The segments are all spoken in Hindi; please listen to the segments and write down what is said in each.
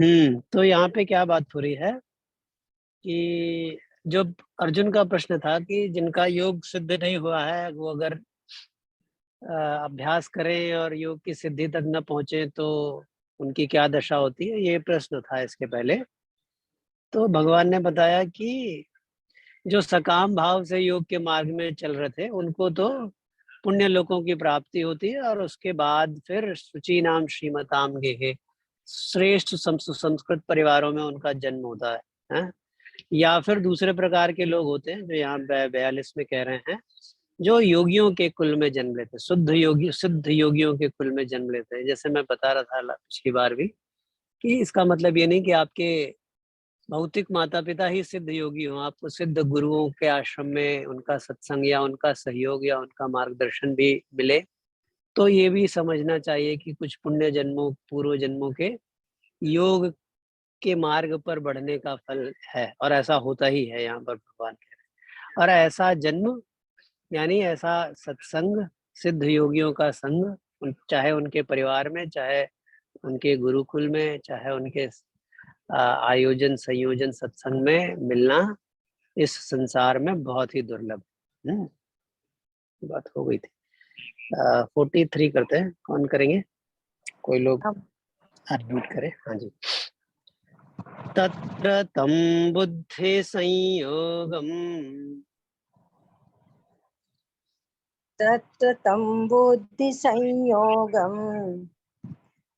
तो यहाँ पे क्या बात हो रही है कि जो अर्जुन का प्रश्न था कि जिनका योग सिद्ध नहीं हुआ है वो अगर अभ्यास करें और योग की सिद्धि तक न पहुंचे तो उनकी क्या दशा होती है, ये प्रश्न था इसके पहले। तो भगवान ने बताया कि जो सकाम भाव से योग के मार्ग में चल रहे थे उनको तो पुण्य लोकों की प्राप्ति होती है और उसके बाद फिर शुचि नाम श्रीमताम गेहे श्रेष्ठ सुसंस्कृत परिवारों में उनका जन्म होता है? या फिर दूसरे प्रकार के लोग होते हैं जो यहाँ 42 में कह रहे हैं, जो योगियों के कुल में जन्म लेते हैं, शुद्ध योगी सिद्ध योगियों के कुल में जन्म लेते हैं। जैसे मैं बता रहा था पिछली बार भी कि इसका मतलब ये नहीं कि आपके भौतिक माता पिता ही सिद्ध योगी हों, आपको सिद्ध गुरुओं के आश्रम में उनका सत्संग या उनका सहयोग या उनका मार्गदर्शन भी मिले तो ये भी समझना चाहिए कि कुछ पुण्य जन्मों पूर्व जन्मों के योग के मार्ग पर बढ़ने का फल है, और ऐसा होता ही है यहाँ पर भगवान कह रहे हैं। और ऐसा जन्म यानी ऐसा सत्संग, सिद्ध योगियों का संग, चाहे उनके परिवार में, चाहे उनके गुरुकुल में, चाहे उनके आयोजन संयोजन सत्संग में मिलना इस संसार में बहुत ही दुर्लभ। बात हो गई थी। 43 करते हैं, कौन करेंगे? कोई लोग अनम्यूट करें। हाँ जी। तत्र तं बुद्धि संयोगम तत्र तं बुद्धिसंयोगम्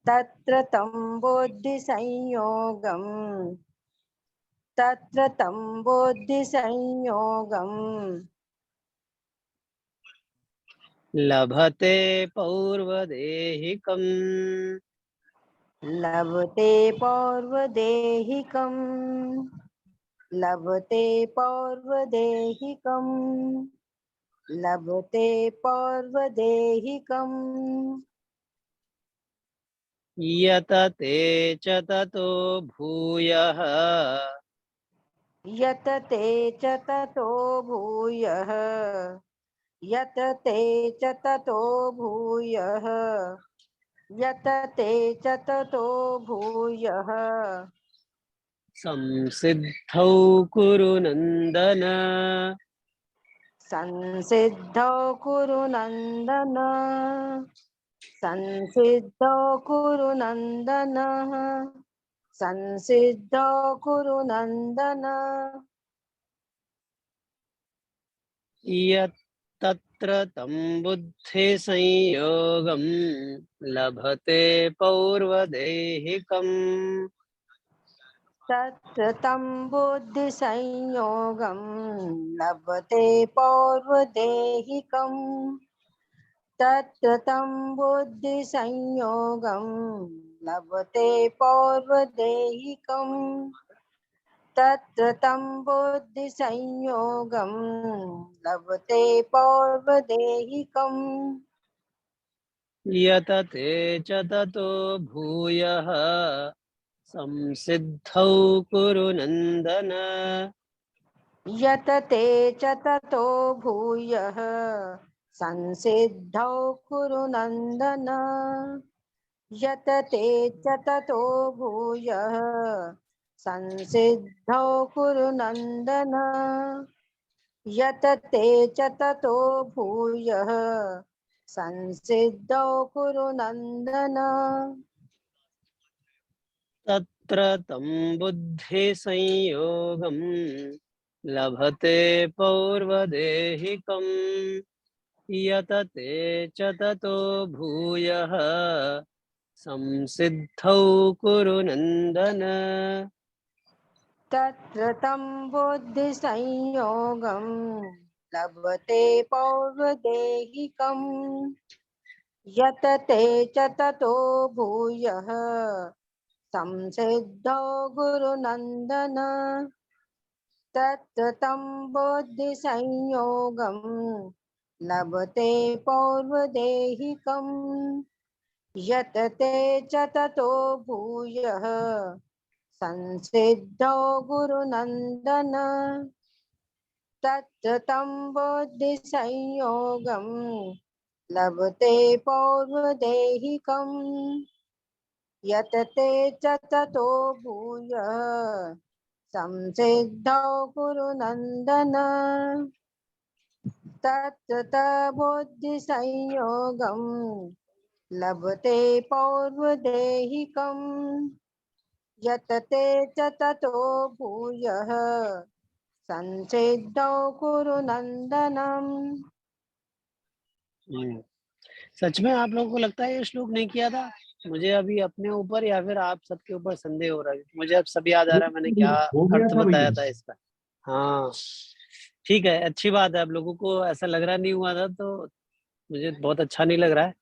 तत्र तं बुद्धिसंयोगम् तत्र तं बुद्धिसंयोगम् लभते पौर्वदेहिकम् लभते पौर्वदेहिकम् लभते पौर्वदेहिकम् लभते पौर्वदेहिकम् यतते च ततो भूयः यतते च ततो भूयः यतते च ततो भूयः यतते च ततो भूयः संसिद्धौ कुरु नन्दन संसिद्धौ कुरु नन्दन संसिद्धौ कुरु नन्दन संसिद्धौ कुरु नन्दन यत्तत्र तं बुद्धि संयोगं लभते पौर्वदेहिकम् तत्र तं बुद्धिसंयोगं लभते पौर्वदेहिकम् तत्र तं बुद्धिसंयोगं लभते पौर्वदेहिकम् तत्र तं बुद्धिसंयोगं लभते पौर्वदेहिकम् यतते च ततो भूयः संसिद्धौ कुरु नन्दन यतते च ततो भूयः संसिद्धौ कुरु नन्दन यतते च ततो भूयः संसिद्धौ कुरु नन्दन यतते च ततो भूयः संसिद्धौ कुरु नन्दन तत्र तं बुद्धि संयोगं लभते पौर्वदेहिकम् यतते च ततो भूयः संसिद्धौ कुरु नन्दन तत्र तं बुद्धिसंयोगं लभते पौर्वदेहिकम् यतते च ततो भूयः संसिद्धौ गुरुनन्दन तत्र तं बुद्धिसंयोगं लभते पौर्वदेहिकम् यतते च ततो भूयः संसिद्धौ गुरुनन्दन तत्र तं बुद्धिसंयोगं लभते पौर्वदेहिकम् यत ते च ततो भूयः संसिद्धौ कुरु नन्दन तत्त बुद्धिसंयोगं लभते पौर्वदेहिकम् यत ते च ततो भूयः संसिद्धौ कुरु नन्दनम्। सच में आप लोगों को लगता है ये श्लोक नहीं किया था? मुझे अभी अपने ऊपर या फिर आप सबके ऊपर संदेह हो रहा है। मुझे अब सब याद आ रहा है मैंने क्या हो गया अर्थ था बताया भैया। था इसका। हाँ ठीक है, अच्छी बात है। आप लोगों को ऐसा लग रहा नहीं हुआ था तो मुझे बहुत अच्छा नहीं लग रहा है,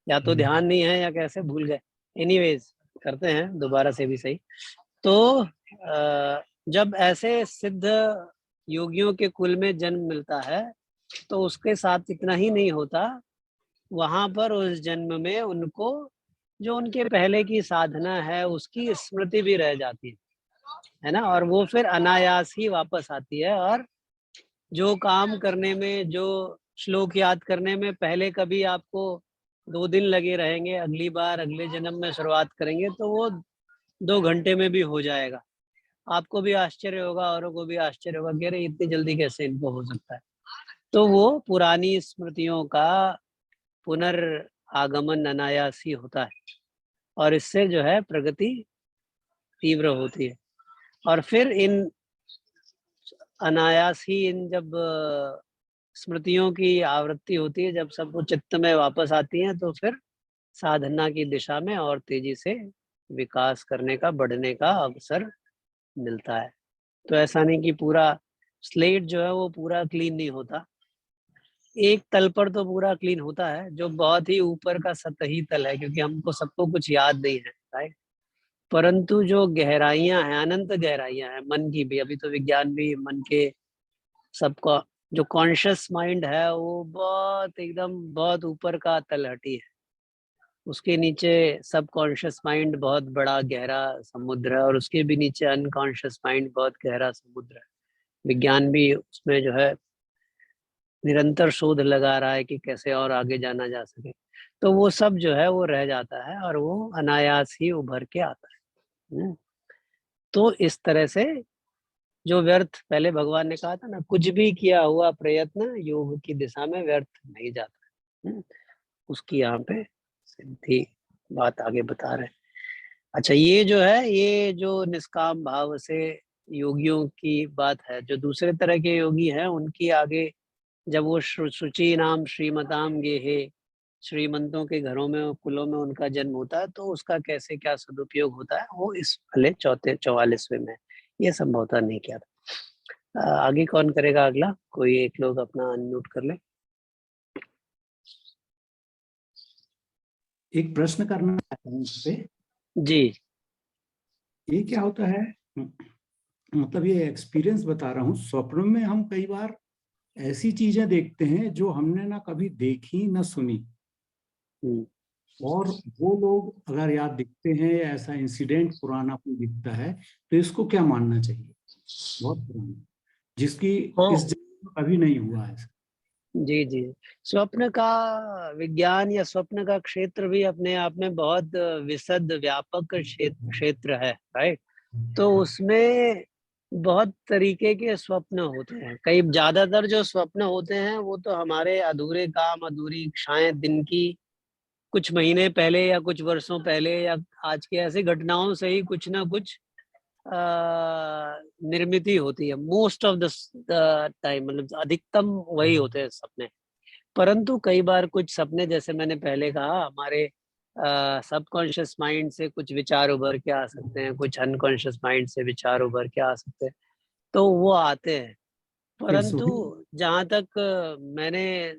या तो ध्यान नहीं है या कैसे भूल गए। एनीवेज करते हैं दोबारा से भी सही। तो जब ऐसे सिद्ध योगियों के कुल में जन्म मिलता है तो उसके साथ इतना ही नहीं होता, वहां पर उस जन्म में उनको जो उनके पहले की साधना है उसकी स्मृति भी रह जाती है ना, और वो फिर अनायास ही वापस आती है। और जो काम करने में, जो श्लोक याद करने में पहले कभी आपको 2 दिन लगे रहेंगे, अगली बार अगले जन्म में शुरुआत करेंगे तो वो 2 घंटे में भी हो जाएगा। आपको भी आश्चर्य होगा, औरों को भी आश्चर्य होगा कि अरे इतनी जल्दी कैसे इनको हो सकता है। तो वो पुरानी स्मृतियों का पुनर्आगमन अनायास ही होता है और इससे जो है प्रगति तीव्र होती है। और फिर इन अनायास ही इन जब स्मृतियों की आवृत्ति होती है, जब सब वो चित्त में वापस आती हैं तो फिर साधना की दिशा में और तेजी से विकास करने का, बढ़ने का अवसर मिलता है। तो ऐसा नहीं कि पूरा स्लेट जो है वो पूरा क्लीन नहीं होता, एक तल पर तो पूरा क्लीन होता है जो बहुत ही ऊपर का सतही तल है, क्योंकि हमको सबको कुछ याद नहीं है, राइट। परंतु जो गहराइयां हैं, अनंत गहराइयां हैं मन की भी, अभी तो विज्ञान भी मन के सबका जो कॉन्शियस माइंड है वो बहुत एकदम बहुत ऊपर का तलहटी है। उसके नीचे सब कॉन्शियस माइंड बहुत बड़ा गहरा समुद्र है और उसके भी नीचे अनकॉन्शियस माइंड बहुत गहरा समुद्र है। विज्ञान भी उसमें जो है निरंतर शोध लगा रहा है कि कैसे और आगे जाना जा सके। तो वो सब जो है वो रह जाता है और वो अनायास ही उभर के आता है। तो इस तरह से जो व्यर्थ, पहले भगवान ने कहा था ना, कुछ भी किया हुआ प्रयत्न योग की दिशा में व्यर्थ नहीं जाता। उसकी यहाँ पे सिद्धि बात आगे बता रहे हैं। अच्छा, ये जो है, ये जो निष्काम भाव से योगियों की बात है। जो दूसरे तरह के योगी हैं उनकी आगे जब वो शुचि नाम श्रीमताम गेहे, श्रीमंतों के घरों में, कुलों में उनका जन्म होता है तो उसका कैसे क्या सदुपयोग होता है वो इस भले 44वें में, ये संभवतः नहीं किया था। आगे कौन करेगा? अगला कोई एक लोग अपना अनम्यूट कर ले। एक प्रश्न करना चाहता हूँ इस पे। जी ये क्या होता है, मतलब ये एक्सपीरियंस बता रहा हूँ। स्वप्न में हम कई बार ऐसी चीजें देखते हैं जो हमने ना कभी देखी ना सुनी, और वो लोग अगर याद दिखते हैं या ऐसा इंसिडेंट पुराना कोई दिखता है तो इसको क्या मानना चाहिए? बहुत पुराना, जिसकी हाँ, इस जन्म में कभी नहीं हुआ है। जी जी। स्वप्न का विज्ञान या स्वप्न का क्षेत्र भी अपने आप में बहुत विशद व्यापक क्षेत्र है, राइट। तो उसमें बहुत तरीके के स्वप्न होते हैं। कई ज्यादातर जो स्वप्न होते हैं वो तो हमारे अधूरे काम, अधूरी इच्छाएं, दिन की कुछ महीने पहले या कुछ वर्षों पहले या आज की ऐसी घटनाओं से ही कुछ ना कुछ निर्मित ही होती है। मोस्ट ऑफ द टाइम, मतलब अधिकतम वही होते हैं सपने। परंतु कई बार कुछ सपने, जैसे मैंने पहले कहा, हमारे सबकॉन्शियस माइंड से कुछ विचार उभर के आ सकते हैं, कुछ अनकॉन्शियस माइंड से विचार उभर के आ सकते हैं, तो वो आते हैं। Yes, परंतु जहां तक मैंने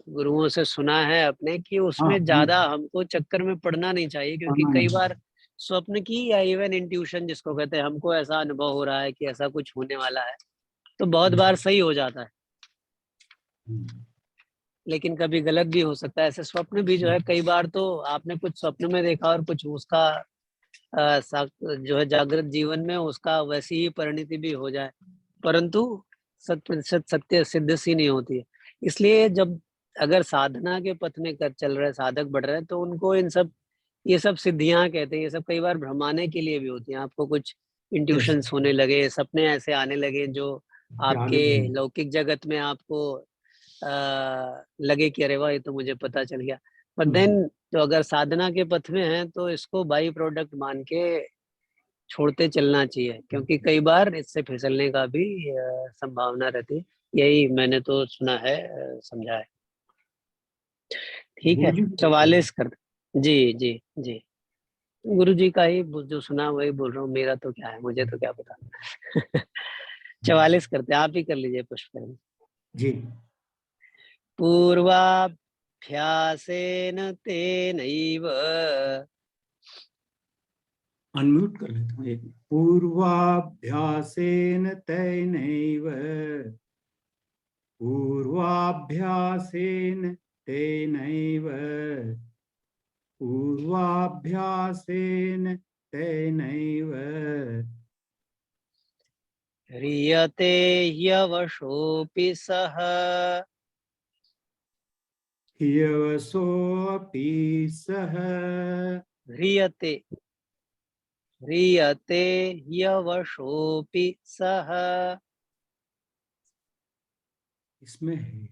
गुरुओं से सुना है अपने, कि हाँ, उसमें ज्यादा हमको चक्कर में पड़ना नहीं चाहिए, क्योंकि पढ़ना कई नहीं। बार स्वप्न की या इवन इंट्यूशन जिसको कहते हैं, हमको ऐसा अनुभव हो रहा है कि ऐसा कुछ होने वाला है, तो बहुत बार सही हो जाता है, लेकिन कभी गलत भी हो सकता है। ऐसे स्वप्न भी जो है, कई बार तो आपने कुछ स्वप्न में देखा और कुछ उसका जो है जागृत जीवन में उसका वैसी ही परिणति भी हो जाए, परंतु 100% सत्य सिद्ध सी नहीं होती है। इसलिए जब अगर साधना के पथ में कर चल रहे साधक बढ़ रहे हैं तो उनको इन सब ये सब सिद्धियां कहते हैं, ये सब कई बार भ्रमाने के लिए भी होती हैं। आपको कुछ इंट्यूशंस होने लगे, सपने ऐसे आने लगे जो आपके लौकिक जगत में आपको लगे कि अरे वाह ये तो मुझे पता चल गया। पर देन तो अगर साधना के पथ में है तो इसको बाई प्रोडक्ट मान के छोड़ते चलना चाहिए, क्योंकि कई बार इससे फिसलने का भी संभावना रहती है। यही मैंने तो सुना है, समझा है। ठीक है, 44 कर। जी जी जी, गुरु जी का ही जो सुना वही बोल रहा हूँ, मेरा तो क्या है, मुझे तो क्या पता। 44 करते, आप ही कर लीजिए पुष्प जी। पूर्वाभ्यासेन तेनैव, अनम्यूट कर लेता हूँ एक। पूर्वाभ्यासेन तेनैव, पूर्वाभ्यासेन तेनैव, पूर्वाभ्यासेन तेनैव, ह्रियते ह्यवशोऽपि सः, ह्यवसोऽपि सः, ह्रियते ह्रियते ह्यवशोऽपि सः। इसमें है,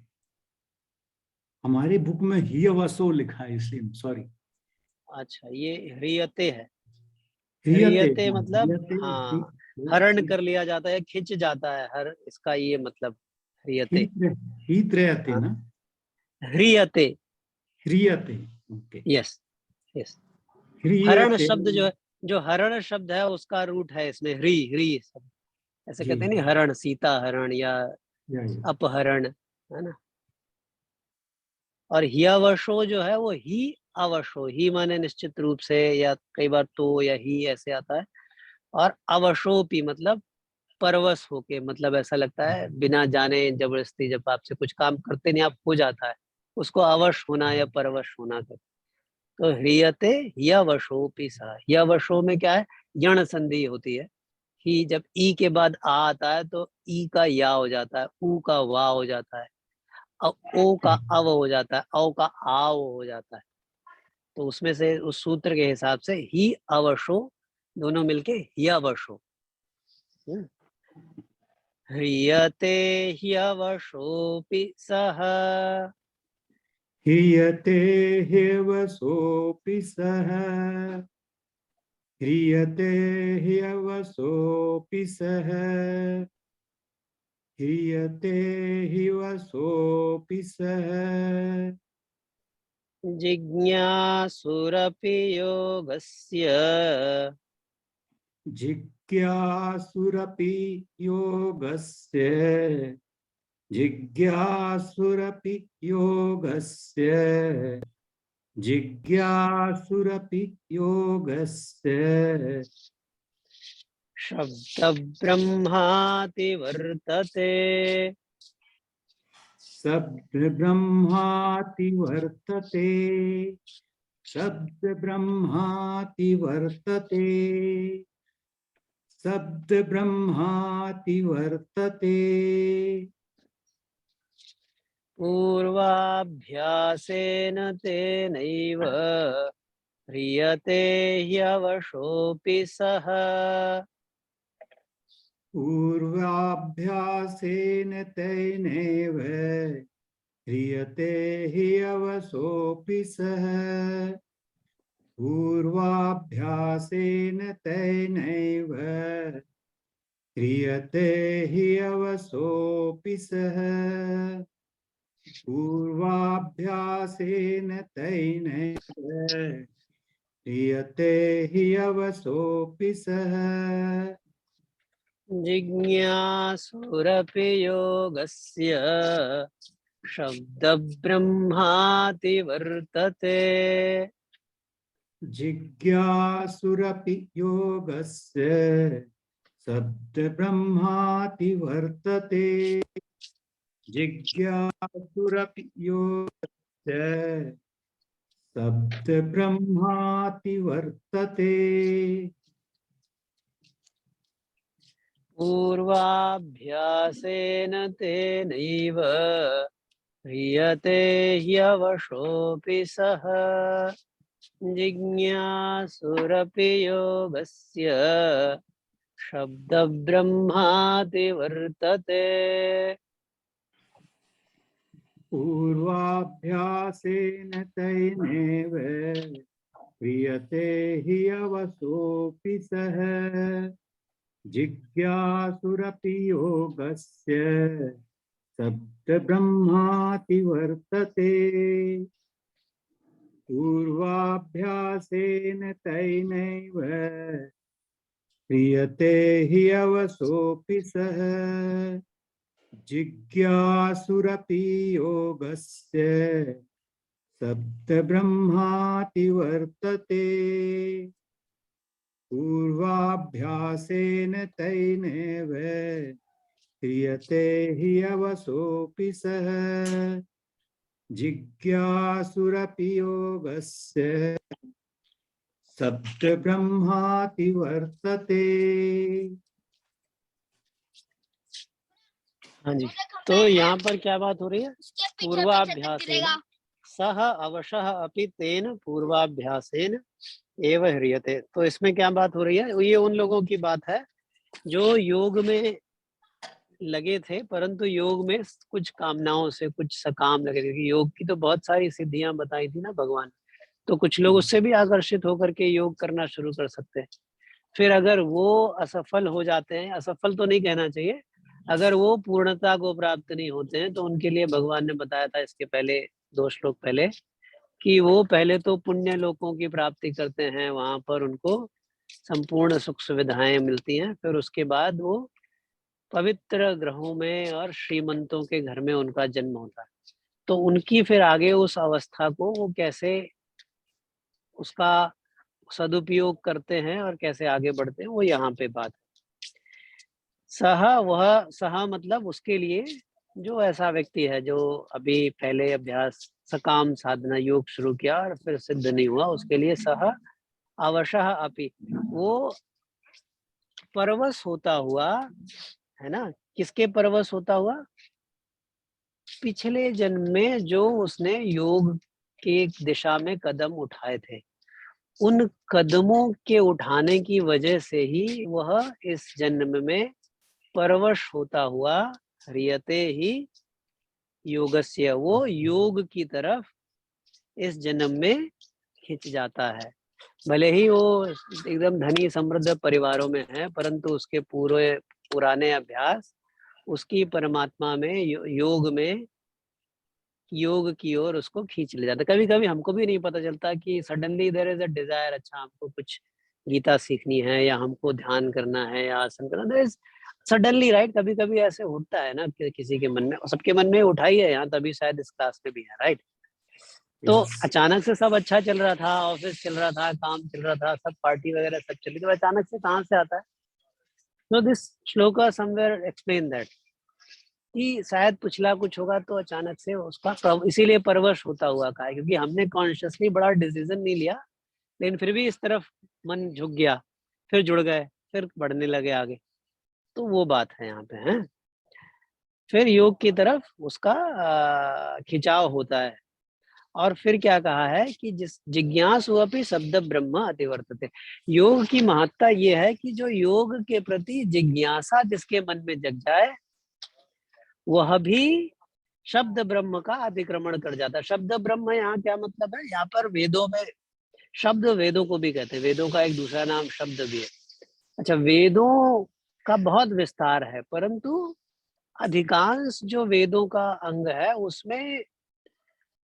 हमारी बुक में ह्यवसो लिखा है इसलिए सॉरी। अच्छा, ये ह्रियते है। ह्रियते, ह्रियते मतलब हाँ, हरण ह्रियते, कर लिया जाता है, खिंच जाता है, हर इसका ये मतलब ह्रियते। ह्रियते हाँ, ना, ह्रियते, ह्रियते, ओके। Yes yes. हरण ह्रियते, शब्द जो है, जो हरण शब्द है उसका रूट है इसमें ह्री, ह्री शब्द। ऐसे जी, कहते हैं नहीं, हरण, सीता हरण या या अपहरण, है ना। और हियावशो जो है वो ही अवशो, ही माने निश्चित रूप से, या कई बार तो या ही ऐसे आता है। और अवशोपी मतलब परवश होके, मतलब ऐसा लगता है बिना जाने जबरदस्ती जब आपसे कुछ काम करते नहीं आप हो जाता है, उसको अवश होना या परवश होना कहते। तो ह्रियते ह्यवशोपि सा, ह्यवशो में क्या है, यण संधि होती है। ही जब ई के बाद आ आता है तो ई का या हो जाता है, ऊ का वा हो जाता है, ओ का अव हो जाता है, औ का आव हो जाता है। तो उसमें से उस सूत्र के हिसाब से ही अवशो दोनों मिलके ही अवशो। ह्रियते ह्यवशोऽपि सः, ह्रियते ह्यवसोऽपि सः, ह्रियते ह्यवसोऽपि सः, ह्रियते ह्यवसोऽपि सः, जिज्ञासुरपि योगस्य, जिज्ञासुरपि योगस्य, जिज्ञासुरपि योगस्य, जिज्ञासुरपि योगस्य, शब्दब्रह्माति वर्तते, शब्द ब्रह्माति वर्तते, शब्द ब्रह्माति वर्तते, शब्द ब्रह्माति वर्तते, पूर्वाभ्यासेन तेनैव ह्रियते ह्यवशोऽपि सः, पूर्वाभ्यासेन तेनैव ह्रियते ह्यवसोऽपि सः, पूर्वाभ्यासेन तेनैव ह्रियते ह्यवसोऽपि सः, पूर्वाभ्यासेन तेनैव ह्रियते ह्यवसोऽपि सः, जिज्ञासुरपि योगस्य शब्दब्रह्माति वर्तते, जिज्ञासुरपि योगस्य शब्द ब्रह्माति वर्तते, जिज्ञासुरपि योगस्य शब्द ब्रह्माति वर्तते, पूर्वाभ्यासेन तेनैव ह्रियते ह्यवशोऽपि सः, जिज्ञासुरपि योगस्य शब्द ब्रह्माति वर्तते। पूर्वाभ्यासेन तैनेव क्रियते हि अवसोऽपि सः जिज्ञासुरपि योगस्य शब्द ब्रह्माति वर्तते। पूर्वाभ्यासेन तैनैव क्रियते हि अवसोऽपि सः जिज्ञासुरपि योगस्य शब्द ब्रह्माति वर्तते। पूर्वाभ्यासेन तैनेव क्रियते हि अवसोऽपि सः जिज्ञासुरपि योगस्य शब्द ब्रह्माति वर्तते। हाँ जी, तो यहाँ पर क्या बात हो रही है? पूर्वाभ्यासेन सह अवशः अपि तेन पूर्वाभ्यासेन एव ह्रियते। तो इसमें क्या बात हो रही है? ये उन लोगों की बात है जो योग में लगे थे, परंतु योग में कुछ कामनाओं से कुछ सकाम लगे थे। योग की तो बहुत सारी सिद्धियां बताई थी ना भगवान, तो कुछ लोग उससे भी आकर्षित होकर के योग करना शुरू कर सकते हैं। फिर अगर वो असफल हो जाते हैं, असफल तो नहीं कहना चाहिए, अगर वो पूर्णता को प्राप्त नहीं होते हैं, तो उनके लिए भगवान ने बताया था इसके पहले 2 श्लोक पहले कि वो पहले तो पुण्य लोकों की प्राप्ति करते हैं, वहां पर उनको संपूर्ण सुख सुविधाएं मिलती हैं। फिर उसके बाद वो पवित्र ग्रहों में और श्रीमंतों के घर में उनका जन्म होता है। तो उनकी फिर आगे उस अवस्था को वो कैसे उसका सदुपयोग करते हैं और कैसे आगे बढ़ते हैं, वो यहाँ पे बात है। सह मतलब उसके लिए जो ऐसा व्यक्ति है जो अभी पहले अभ्यास सकाम साधना योग शुरू किया और फिर सिद्ध नहीं हुआ, उसके लिए सह अवशः अपि, वो परवश होता हुआ है ना। किसके परवश होता हुआ? पिछले जन्म में जो उसने योग के दिशा में कदम उठाए थे, उन कदमों के उठाने की वजह से ही वह इस जन्म में परवश होता हुआ ह्रियते ही योगस्य, वो योग की तरफ इस जन्म में खिंच जाता है। भले ही वो एकदम धनी समृद्ध परिवारों में है, परंतु उसके पूरे पुराने अभ्यास उसकी परमात्मा में योग में योग की ओर उसको खींच ले जाता। कभी कभी हमको भी नहीं पता चलता कि suddenly there is a desire, अच्छा हमको कुछ गीता सीखनी है या हमको ध्यान करना है या आसन करना, देयर इज सडनली, राइट। कभी कभी ऐसे उठता है ना कि किसी के मन में, सबके मन में उठा ही है यहाँ, तभी शायद इस क्लास में भी है, राइट। तो अचानक से सब अच्छा चल रहा था, ऑफिस चल रहा था, काम चल रहा था, सब पार्टी वगैरह सब चल रही थी, तो अचानक से कहाँ से आता है? तो this shloka somewhere explain that कि शायद पिछला कुछ होगा तो अचानक से उसका इसीलिए परवश होता हुआ का है, क्योंकि हमने कॉन्शियसली बड़ा डिसीजन नहीं लिया, लेकिन फिर भी इस तरफ मन झुक गया, फिर जुड़ गए, फिर बढ़ने लगे आगे। तो वो बात है यहाँ पे है। फिर योग की तरफ उसका खिंचाव होता है। और फिर क्या कहा है कि जिस जिज्ञासु अपि शब्द ब्रह्म अतिवर्तते, योग की महत्ता ये है कि जो योग के प्रति जिज्ञासा जिसके मन में जग जाए, वह भी शब्द ब्रह्म का अतिक्रमण कर जाता है। शब्द ब्रह्म यहाँ क्या मतलब है? यहाँ पर वेदों में शब्द, वेदों को भी कहते हैं, वेदों का एक दूसरा नाम शब्द भी है। अच्छा, वेदों का बहुत विस्तार है, परंतु अधिकांश जो वेदों का अंग है उसमें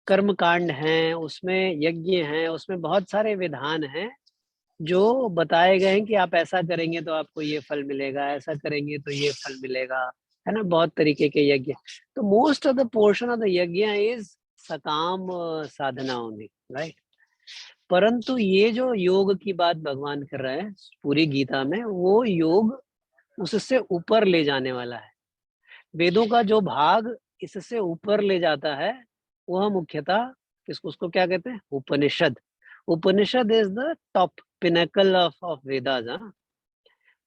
कर्म कांड हैं, उसमें यज्ञ हैं, उसमें बहुत सारे विधान हैं जो बताए गए हैं कि आप ऐसा करेंगे तो आपको ये फल मिलेगा, ऐसा करेंगे तो ये फल मिलेगा, है ना। बहुत तरीके के यज्ञ। तो most of the portion of the यज्ञ इज सकाम साधना ओनली, राइट। परंतु ये जो योग की बात भगवान कर रहे हैं पूरी गीता में, वो योग उससे ऊपर ले जाने वाला है। वेदों का जो भाग इससे ऊपर ले जाता है वह मुख्यतः किसको, उसको क्या कहते हैं? Upanishad. Upanishad is the top pinnacle of Vedas.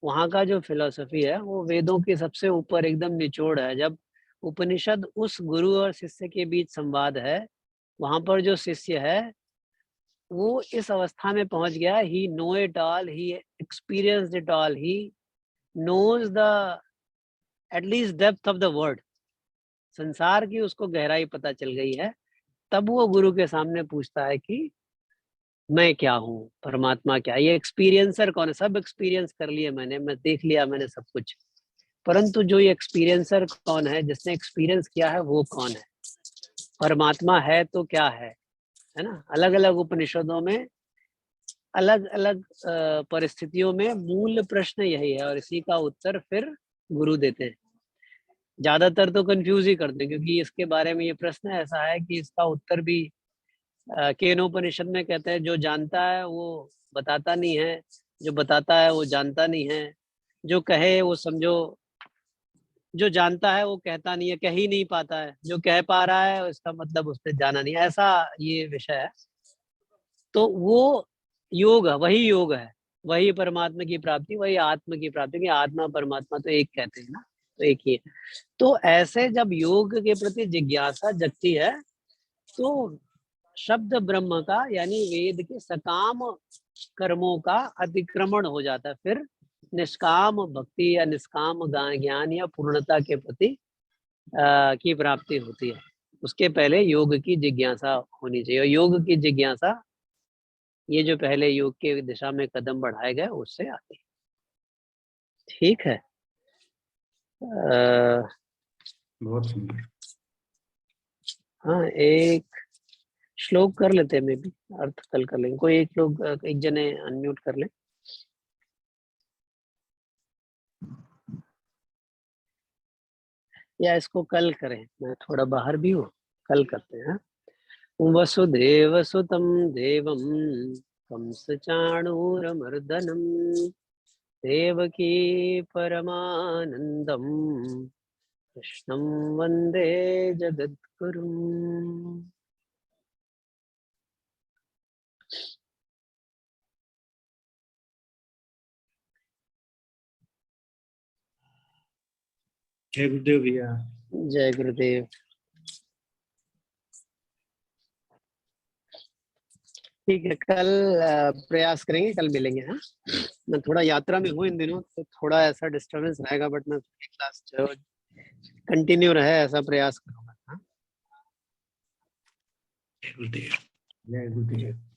वहाँ का जो फिलोसफी है वो वेदों के सबसे ऊपर एकदम निचोड़ है। जब उपनिषद उस गुरु और शिष्य के बीच संवाद है, वहां पर जो शिष्य है वो इस अवस्था में पहुंच गया, he know it all, he experienced it all, he knows the at least depth of the word, संसार की उसको गहराई पता चल गई है। तब वो गुरु के सामने पूछता है कि मैं क्या हूँ, परमात्मा क्या है। ये एक्सपीरियंसर कौन है? सब एक्सपीरियंस कर लिए मैंने, मैं देख लिया मैंने सब कुछ, परंतु जो ये एक्सपीरियंसर कौन है, जिसने एक्सपीरियंस किया है, वो कौन है? परमात्मा है तो क्या है ना? अलग अलग उपनिषदों में अलग अलग परिस्थितियों में मूल प्रश्न यही है, और इसी का उत्तर फिर गुरु देते हैं। ज्यादातर तो कंफ्यूज ही करते हैं, क्योंकि इसके बारे में ये प्रश्न ऐसा है कि इसका उत्तर भी केनोपनिषद में कहते हैं, जो जानता है वो बताता नहीं है, जो बताता है वो जानता नहीं है, जो कहे वो समझो, जो जानता है वो कहता नहीं है, कह ही नहीं पाता है, जो कह पा रहा है इसका मतलब उसने जाना नहीं, ऐसा ये विषय है। तो वो योग है, वही योग है, वही परमात्मा की प्राप्ति, वही आत्मा की प्राप्ति, कि आत्मा परमात्मा तो एक कहते हैं ना, तो एक ही है। तो ऐसे जब योग के प्रति जिज्ञासा जगती है, तो शब्द ब्रह्म का यानी वेद के सकाम कर्मों का अतिक्रमण हो जाता है, फिर निष्काम भक्ति या निष्काम ज्ञान या पूर्णता के प्रति की प्राप्ति होती है। उसके पहले योग की जिज्ञासा होनी चाहिए, और योग की जिज्ञासा ये जो पहले योग के दिशा में कदम बढ़ाए गए उससे आती है। ठीक है। बहुत सुंदर। हाँ, एक श्लोक कर लेते हैं, मे भी अर्थ कल कर लेंगे। कोई एक लोग, एक जने अनम्यूट कर ले, या इसको कल करें, मैं थोड़ा बाहर भी हूँ, कल करते हैं। वसुदेव सुतं देवं कंसचाणूरमर्दनं देवकी परमानंदं कृष्णं वंदे जगद्गुरुम्। जय गुरुदेव भैया। जय गुरुदेव। ठीक है, कल प्रयास करेंगे, कल मिलेंगे। हाँ, मैं थोड़ा यात्रा में हूँ इन दिनों, तो थोड़ा ऐसा डिस्टरबेंस रहेगा, बट मैं क्लास कंटिन्यू रहे ऐसा प्रयास करूंगा। हाँ, जय गुरुदेव। जय गुरुदेव।